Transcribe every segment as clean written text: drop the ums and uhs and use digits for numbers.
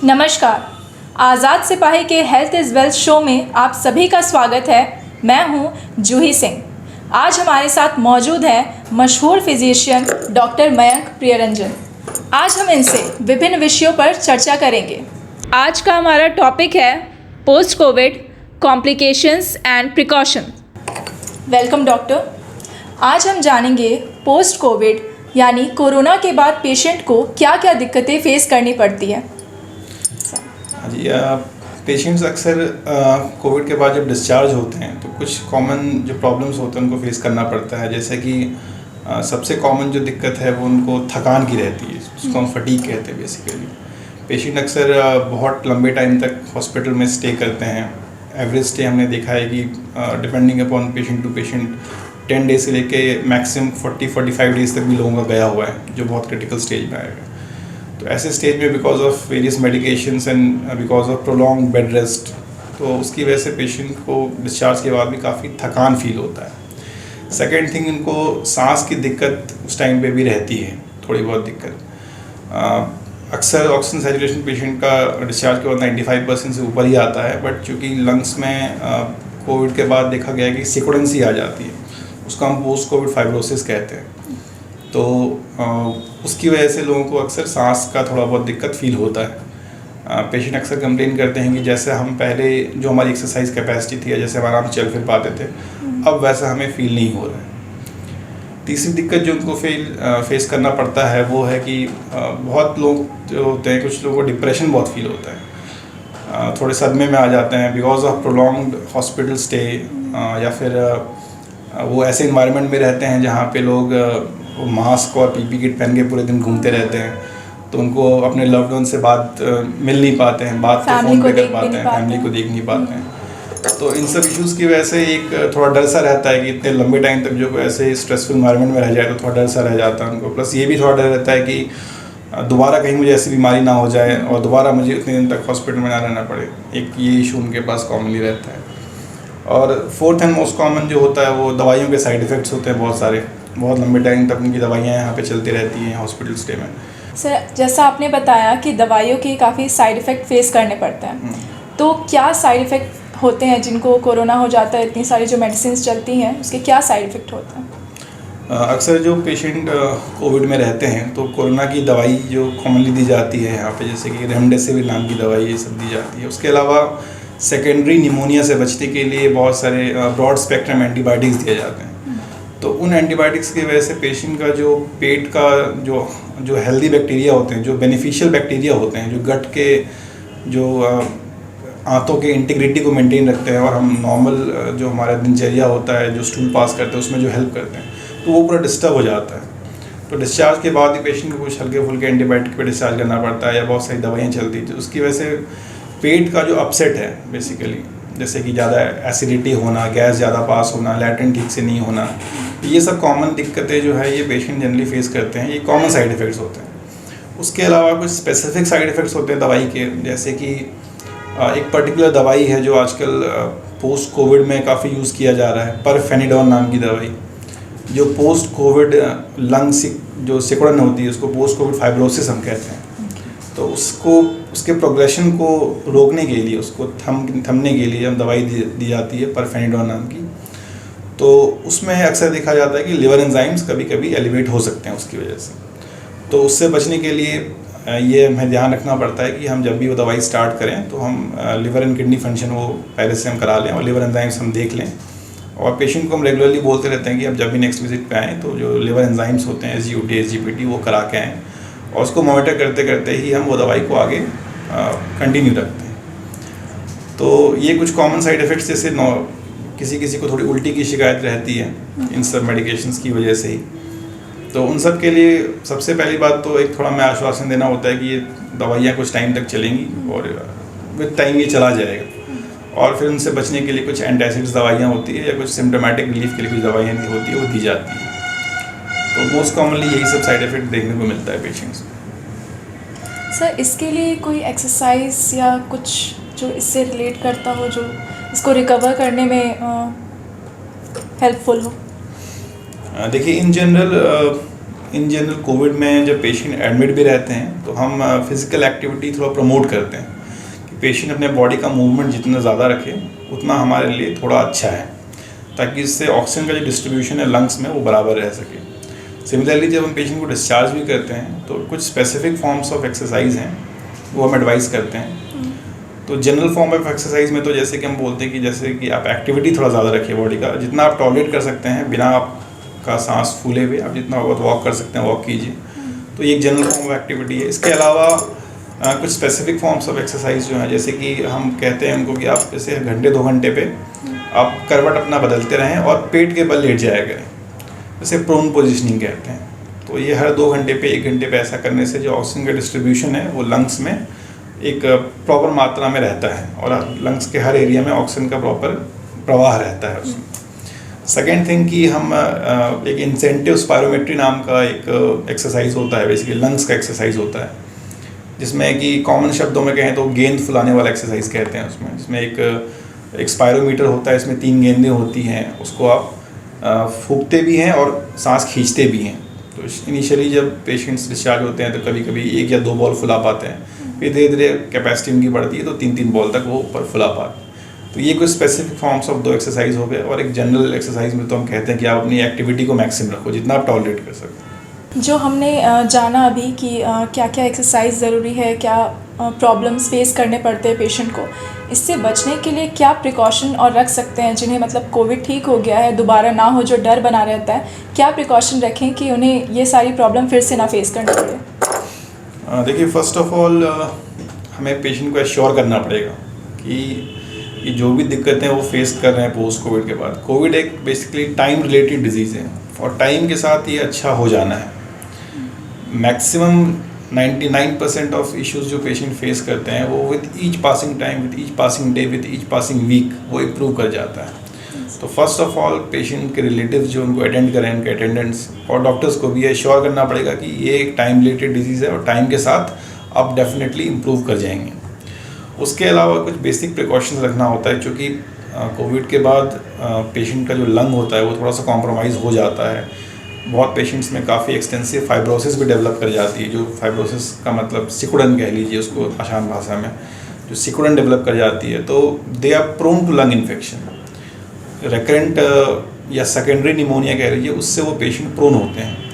नमस्कार। आज़ाद सिपाही के हेल्थ इज़ वेल्थ शो में आप सभी का स्वागत है। मैं हूं जूही सिंह। आज हमारे साथ मौजूद है मशहूर फिजिशियन डॉक्टर मयंक प्रियरंजन। आज हम इनसे विभिन्न विषयों पर चर्चा करेंगे। आज का हमारा टॉपिक है post Covid complications and precaution. Welcome doctor. आज हम जानेंगे पोस्ट कोविड यानी कोरोना के बाद पेशेंट को क्या क्या दिक्कतें फेस करनी पड़ती है। जी, पेशेंट्स अक्सर कोविड के बाद जब डिस्चार्ज होते हैं तो कुछ कॉमन जो प्रॉब्लम्स होते हैं उनको फेस करना पड़ता है। जैसे कि सबसे कॉमन जो दिक्कत है वो उनको थकान की रहती है, उसको हम फटीग कहते हैं बेसिकली। पेशेंट अक्सर बहुत लंबे टाइम तक हॉस्पिटल में स्टे करते हैं। एवरेज स्टे हमने देखा है कि depending upon patient to patient 10 days से लेके मैक्सिमम 40-45 डेज तक भी लोगों का गया हुआ है, जो बहुत क्रिटिकल स्टेज में आएगा। तो ऐसे स्टेज में because of various medications and because of prolong bed rest, तो उसकी वजह से पेशेंट को डिस्चार्ज के बाद भी काफ़ी थकान फील होता है। सेकेंड थिंग, इनको सांस की दिक्कत उस टाइम पे भी रहती है, थोड़ी बहुत दिक्कत। अक्सर ऑक्सीजन सैचुरेशन पेशेंट का डिस्चार्ज के बाद 95% से ऊपर ही आता है, बट चूँकि लंग्स में कोविड के बाद देखा गया कि सिकुड़ेंसी आ जाती है, उसको हम पोस्ट कोविड फाइब्रोसिस कहते हैं। तो उसकी वजह से लोगों को अक्सर सांस का थोड़ा बहुत दिक्कत फील होता है। पेशेंट अक्सर कंप्लेन करते हैं कि जैसे हम पहले जो हमारी एक्सरसाइज कैपेसिटी थी या जैसे हम आराम से चल फिर पाते थे, अब वैसा हमें फील नहीं हो रहा है। तीसरी दिक्कत जो उनको फेस करना पड़ता है वो है कि बहुत लोग जो होते हैं, कुछ लोगों को डिप्रेशन बहुत फील होता है, थोड़े सदमे में आ जाते हैं because of prolonged hospital stay, या फिर वो ऐसे इन्वायरमेंट में रहते हैं जहाँ पे लोग मास्क और पीपी किट पहन के पूरे दिन घूमते रहते हैं, तो उनको अपने लव्ड वन से मिल नहीं पाते हैं, बात तो फ़ोन पे कर पाते हैं, फैमिली को देख नहीं पाते हैं। तो इन सब इश्यूज़ की वजह से एक थोड़ा डर सा रहता है कि इतने लंबे टाइम तक जो ऐसे स्ट्रेसफुल इन्वायरमेंट में रह जाए तो थोड़ा डर सा रह जाता है उनको। प्लस ये भी थोड़ा डर रहता है कि दोबारा कहीं मुझे ऐसी बीमारी ना हो जाए और दोबारा मुझे उतने दिन तक हॉस्पिटल में ना रहना पड़े। एक ये इशू उनके पास कॉमनली रहता है। और फोर्थ एंड मोस्ट कॉमन जो होता है वो दवाइयों के साइड इफ़ेक्ट्स होते हैं बहुत सारे। बहुत लंबे टाइम तक उनकी दवाइयाँ यहाँ पे चलती रहती हैं हॉस्पिटल स्टे में। सर, जैसा आपने बताया कि दवाइयों के काफ़ी साइड इफ़ेक्ट फेस करने पड़ते हैं, तो क्या साइड इफ़ेक्ट होते हैं जिनको कोरोना हो जाता है? इतनी सारी जो मेडिसिन चलती हैं उसके क्या साइड इफ़ेक्ट होते हैं? अक्सर जो पेशेंट कोविड में रहते हैं तो कोरोना की दवाई जो कॉमनली दी जाती है यहाँ पे, जैसे कि रेमडेसिविर नाम की दवाई ये सब दी जाती है। उसके अलावा सेकेंडरी निमोनिया से बचने के लिए बहुत सारे ब्रॉड स्पेक्ट्रम एंटीबायोटिक्स दिए जाते हैं। तो उन एंटीबायोटिक्स की वजह से पेशेंट का जो पेट का जो हेल्दी बैक्टीरिया होते हैं, जो बेनिफिशियल बैक्टीरिया होते हैं, जो गट के जो आंतों के इंटीग्रिटी को मेंटेन रखते हैं और हम नॉर्मल जो हमारा दिनचर्या होता है, जो स्टूल पास करते हैं, उसमें जो हेल्प करते हैं, तो वो पूरा डिस्टर्ब हो जाता है। तो डिस्चार्ज के बाद ही पेशेंट को कुछ हल्के फुल्के एंटीबायोटिक पे डिस्चार्ज करना पड़ता है या बहुत सारी दवाइयाँ चलती हैं। तो उसकी वजह से पेट का जो अपसेट है बेसिकली, जैसे कि ज़्यादा एसिडिटी होना, गैस ज़्यादा पास होना, लैट्रिन ठीक से नहीं होना, ये सब कॉमन दिक्कतें जो है ये पेशेंट जनरली फेस करते हैं। ये कॉमन साइड इफ़ेक्ट्स होते हैं। उसके अलावा कुछ स्पेसिफिक साइड इफ़ेक्ट्स होते हैं दवाई के, जैसे कि एक पर्टिकुलर दवाई है जो आजकल पोस्ट कोविड में काफ़ी यूज़ किया जा रहा है, परफेनिडोन नाम की दवाई, जो पोस्ट कोविड लंग जो सिकुड़न होती है उसको पोस्ट कोविड फाइब्रोसिस हम कहते हैं। तो उसके प्रोग्रेशन को रोकने के लिए, उसको थमने के लिए हम दवाई दी जाती है परफेनिडोन नाम की। तो उसमें अक्सर देखा जाता है कि लिवर एंजाइम्स कभी कभी एलिवेट हो सकते हैं उसकी वजह से। तो उससे बचने के लिए ये हमें ध्यान रखना पड़ता है कि हम जब भी वो दवाई स्टार्ट करें तो हम लिवर एंड किडनी फंक्शन वो पहले से हम करा लें और लिवर एंजाइम्स हम देख लें। और पेशेंट को हम रेगुलरली बोलते रहते हैं कि अब जब भी नेक्स्ट विजिट पे आएँ तो जो लिवर एंजाइम्स होते हैं SGOT SGPT वो करा के आएँ, और उसको मॉनिटर करते करते ही हम वो दवाई को आगे कंटिन्यू रखते हैं। तो ये कुछ कॉमन साइड इफ़ेक्ट्स, जैसे किसी को थोड़ी उल्टी की शिकायत रहती है इन सब मेडिकेशंस की वजह से ही। तो उन सब के लिए सबसे पहली बात तो एक थोड़ा मैं आश्वासन देना होता है कि ये दवाइयाँ कुछ टाइम तक चलेंगी और विद टाइम ये चला जाएगा। और फिर उनसे बचने के लिए कुछ एंटासिड्स दवाइयाँ होती है या कुछ सिम्टोमेटिक रिलीफ के लिए कुछ दवाइयाँ होती है वो दी जाती हैं। तो मोस्ट कॉमनली यही सब साइड इफ़ेक्ट देखने को मिलता है पेशेंट्स। सर, इसके लिए कोई एक्सरसाइज या कुछ जो इससे रिलेट करता हो, जो इसको रिकवर करने में हेल्पफुल हो? देखिए, in general in general Covid में जब पेशेंट एडमिट भी रहते हैं तो हम फिज़िकल एक्टिविटी थोड़ा प्रमोट करते हैं कि पेशेंट अपने बॉडी का मूवमेंट जितना ज़्यादा रखे उतना हमारे लिए थोड़ा अच्छा है, ताकि इससे ऑक्सीजन का जो डिस्ट्रीब्यूशन है लंग्स में वो बराबर रह सके। सिमिलरली जब हम पेशेंट को डिस्चार्ज भी करते हैं तो कुछ स्पेसिफिक फॉर्म्स ऑफ एक्सरसाइज हैं वो हम एडवाइस करते हैं। तो जनरल फॉर्म ऑफ एक्सरसाइज में तो जैसे कि हम बोलते हैं कि जैसे कि आप एक्टिविटी थोड़ा ज़्यादा रखिए बॉडी का, जितना आप टॉलरेट कर सकते हैं बिना आपका सांस फूले हुए, आप जितना बहुत वॉक कर सकते हैं वॉक कीजिए। तो ये एक जनरल फॉर्म ऑफ एक्टिविटी है। इसके अलावा कुछ स्पेसिफिक फॉर्म्स ऑफ एक्सरसाइज जो हैं, जैसे कि हम कहते हैं उनको कि आप जैसे घंटे 2 घंटे पे आप करवट अपना बदलते रहें और पेट के बल लेट जाया करें, जैसे प्रोन पोजिशनिंग कहते हैं। तो ये हर 2 घंटे पे 1 घंटे पे ऐसा करने से जो ऑक्सीजन का डिस्ट्रीब्यूशन है वो लंग्स में एक प्रॉपर मात्रा में रहता है और लंग्स के हर एरिया में ऑक्सीजन का प्रॉपर प्रवाह रहता है उसमें। सेकेंड थिंग कि हम एक इंसेंटिव स्पायरोमेट्री नाम का एक एक्सरसाइज होता है, बेसिकली लंग्स का एक्सरसाइज होता है, जिसमें कि कॉमन शब्दों में कहें तो गेंद फुलाने वाला एक्सरसाइज कहते हैं उसमें, जिसमें एक स्पायरोमीटर होता है, इसमें 3 गेंदें होती हैं, उसको आप फूंकते भी हैं और सांस खींचते भी हैं। तो इनिशियली जब पेशेंट्स डिस्चार्ज होते हैं तो कभी कभी 1 या 2 बॉल फुला पाते हैं, फिर धीरे धीरे कैपेसिटी उनकी बढ़ती है तो 3-3 बॉल तक वो ऊपर फुला पाते हैं। तो ये कुछ स्पेसिफिक फॉर्म्स ऑफ 2 एक्सरसाइज हो गए। और एक जनरल एक्सरसाइज में तो हम कहते हैं कि आप अपनी एक्टिविटी को मैक्सिमम रखो, जितना आप टॉलरेट कर सकते। जो हमने जाना अभी कि क्या क्या एक्सरसाइज ज़रूरी है, क्या प्रॉब्लम्स फेस करने पड़ते हैं पेशेंट को, इससे बचने के लिए क्या प्रिकॉशन और रख सकते हैं जिन्हें मतलब कोविड ठीक हो गया है दोबारा ना हो, जो डर बना रहता है, क्या प्रिकॉशन रखें कि उन्हें ये सारी प्रॉब्लम फिर से ना फेस करनी पड़े? देखिए, फर्स्ट ऑफ ऑल हमें पेशेंट को एश्योर करना पड़ेगा कि ये जो भी दिक्कतें वो फेस कर रहे हैं पोस्ट कोविड के बाद। कोविड एक बेसिकली टाइम रिलेटेड डिजीज़ है और टाइम के साथ ये अच्छा हो जाना है। मैक्सिमम 99% ऑफ इश्यूज जो पेशेंट फेस करते हैं वो with each passing time, with each passing day, with each passing week वो इम्प्रूव कर जाता है। तो फर्स्ट ऑफ ऑल पेशेंट के रिलेटिव्स जो उनको अटेंड करें, उनके अटेंडेंट्स और डॉक्टर्स को भी एश्योर करना पड़ेगा कि ये एक टाइम रिलेटेड डिजीज़ है और टाइम के साथ आप डेफिनेटली इम्प्रूव कर जाएंगे। उसके अलावा कुछ बेसिक प्रिकॉशंस रखना होता है, क्योंकि कोविड के बाद पेशेंट का जो लंग होता है वो थोड़ा सा कॉम्प्रोमाइज़ हो जाता है। बहुत पेशेंट्स में काफ़ी एक्सटेंसिव फाइब्रोसिस भी डेवलप कर जाती है, जो फाइब्रोसिस का मतलब सिकुड़न कह लीजिए उसको आसान भाषा में, जो सिकुड़न डेवलप कर जाती है, तो they are prone to lung infection. Recurrent या सेकेंडरी निमोनिया कह लीजिए, उससे वो पेशेंट प्रोन होते हैं।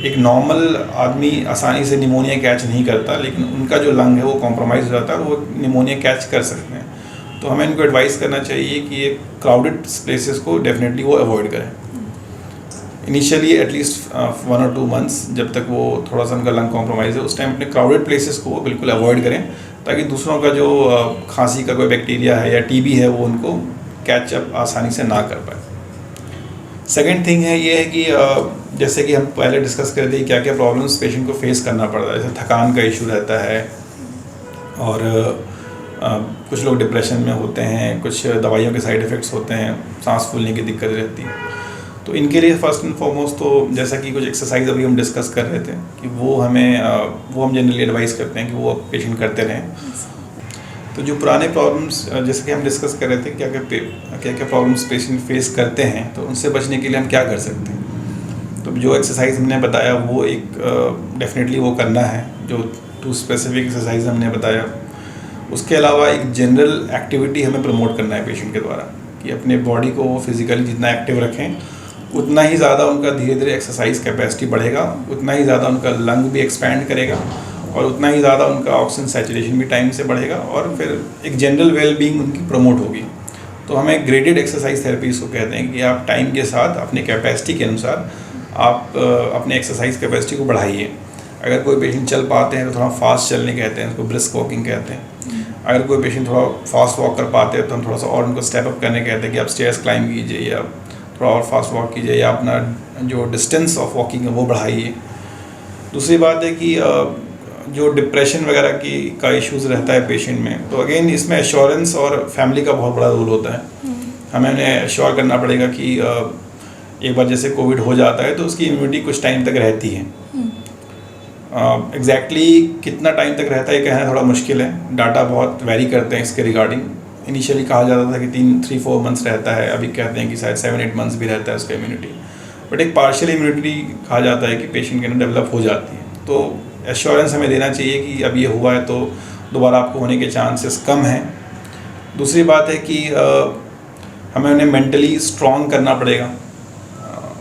एक नॉर्मल आदमी आसानी से निमोनिया कैच नहीं करता, लेकिन उनका जो लंग है वो कॉम्प्रोमाइज़ हो जाता है और वो निमोनिया कैच कर सकते हैं। तो हमें इनको एडवाइस करना चाहिए कि ये क्राउडेड प्लेसेस को डेफिनेटली वो अवॉइड करें इनिशियली, एटलीस्ट 1 और 2 मंथ्स, जब तक वो थोड़ा सा उनका लंग कॉम्प्रोमाइज़ है उस टाइम अपने क्राउडेड प्लेसेस को वो बिल्कुल अवॉइड करें, ताकि दूसरों का जो खांसी का कोई बैक्टीरिया है या टीबी है वो उनको कैचअप आसानी से ना कर पाए। सेकेंड थिंग है ये है कि जैसे कि हम पहले डिस्कस कर दी क्या क्या प्रॉब्लम्स पेशेंट को फेस करना पड़ता है, जैसे थकान का इशू रहता है और कुछ लोग डिप्रेशन में होते हैं, कुछ दवाइयों के साइड इफ़ेक्ट्स होते हैं, सांस फूलने की दिक्कत रहती है। तो इनके लिए फ़र्स्ट एंड फॉरमोस्ट तो जैसा कि कुछ एक्सरसाइज अभी हम डिस्कस कर रहे थे कि वो हम जनरली एडवाइस करते हैं कि वो पेशेंट करते रहें। तो जो पुराने प्रॉब्लम्स जैसे कि हम डिस्कस कर रहे थे क्या क्या प्रॉब्लम्स पेशेंट फेस करते हैं, तो उनसे बचने के लिए हम क्या कर सकते हैं। तो जो एक्सरसाइज हमने बताया वो एक डेफिनेटली वो करना है, जो 2 स्पेसिफिक एक्सरसाइज हमने बताया। उसके अलावा एक जनरल एक्टिविटी हमें प्रमोट करना है पेशेंट के द्वारा, कि अपने बॉडी को वो फिज़िकली जितना एक्टिव रखें उतना ही ज़्यादा उनका धीरे धीरे एक्सरसाइज कैपेसिटी बढ़ेगा, उतना ही ज़्यादा उनका लंग भी एक्सपैंड करेगा और उतना ही ज़्यादा उनका ऑक्सीजन सैचुरेशन भी टाइम से बढ़ेगा और फिर एक जनरल वेलबींग उनकी प्रमोट होगी। तो हमें ग्रेडेड एक्सरसाइज थेरेपी इसको कहते हैं कि आप टाइम के साथ अपने कैपेसिटी के अनुसार आप अपने एक्सरसाइज कैपेसिटी को बढ़ाइए। अगर कोई पेशेंट चल पाते हैं तो थोड़ा फास्ट चलने कहते हैं, उसको ब्रिस्क वॉकिंग कहते हैं। अगर कोई पेशेंट थोड़ा फास्ट वॉक कर पाते हैं तो हम थोड़ा सा और उनको स्टेप अप करने कहते हैं कि आप स्टेयर्स क्लाइंब कीजिए या थोड़ा और फास्ट वॉक कीजिए या अपना जो डिस्टेंस ऑफ वॉकिंग है वो बढ़ाइए। दूसरी बात है कि जो डिप्रेशन वगैरह का इश्यूज़ रहता है पेशेंट में, तो अगेन इसमें एश्योरेंस और फैमिली का बहुत बड़ा रोल होता है। हमें उन्हें एश्योर करना पड़ेगा कि एक बार जैसे कोविड हो जाता है तो उसकी इम्यूनिटी कुछ टाइम तक रहती है। एग्जैक्टली कितना टाइम तक रहता है कहना थोड़ा मुश्किल है, डाटा बहुत वेरी करते हैं इसके रिगार्डिंग। इनिशियली कहा जाता था कि 3-4 मंथ्स रहता है, अभी कहते हैं कि शायद 7-8 मंथ्स भी रहता है उसका इम्यूनिटी। बट एक पार्शियल इम्यूनिटी कहा जाता है कि पेशेंट के अंदर डेवलप हो जाती है। तो एश्योरेंस हमें देना चाहिए कि अब ये हुआ है तो दोबारा आपको होने के चांसेस कम हैं। दूसरी बात है कि हमें उन्हें मेंटली स्ट्रॉन्ग करना पड़ेगा,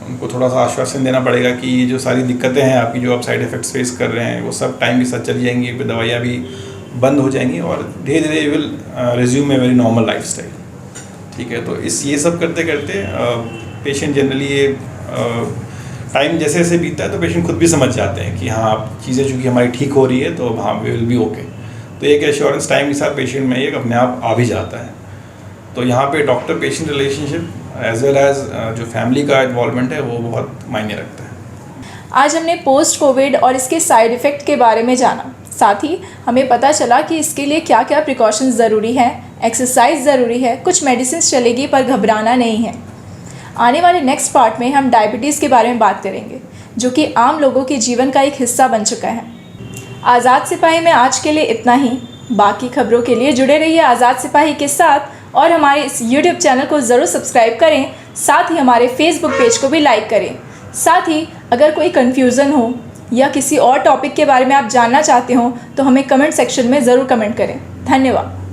उनको थोड़ा सा आश्वासन देना पड़ेगा कि ये जो सारी दिक्कतें हैं आपकी, जो आप साइड इफ़ेक्ट्स फेस कर रहे हैं, वो सब टाइम के साथ चली जाएंगी, फिर दवाइयाँ भी बंद हो जाएंगी और धीरे धीरे will resume a very normal lifestyle. ठीक है, तो ये सब करते करते पेशेंट जनरली ये टाइम जैसे जैसे बीतता है तो पेशेंट खुद भी समझ जाते हैं कि हाँ अब चीज़ें चूँकि हमारी ठीक हो रही है तो हाँ वी विल बी ओके। तो एक एश्योरेंस टाइम के साथ पेशेंट में एक अपने आप आ भी जाता है। तो यहाँ पे doctor patient relationship as well as जो फैमिली का इन्वॉल्वमेंट है वो बहुत मायने रखता है। आज हमने पोस्ट कोविड और इसके साइड इफ़ेक्ट के बारे में जाना, साथ ही हमें पता चला कि इसके लिए क्या क्या प्रिकॉशंस ज़रूरी हैं, एक्सरसाइज ज़रूरी है, कुछ मेडिसिन चलेगी पर घबराना नहीं है। आने वाले नेक्स्ट पार्ट में हम डायबिटीज़ के बारे में बात करेंगे, जो कि आम लोगों के जीवन का एक हिस्सा बन चुका है। आज़ाद सिपाही में आज के लिए इतना ही। बाकी खबरों के लिए जुड़े रहिए आज़ाद सिपाही के साथ और हमारे इस YouTube चैनल को ज़रूर सब्सक्राइब करें, साथ ही हमारे Facebook पेज को भी लाइक करें। साथ ही अगर कोई कन्फ्यूज़न हो या किसी और टॉपिक के बारे में आप जानना चाहते हो तो हमें कमेंट सेक्शन में ज़रूर कमेंट करें। धन्यवाद।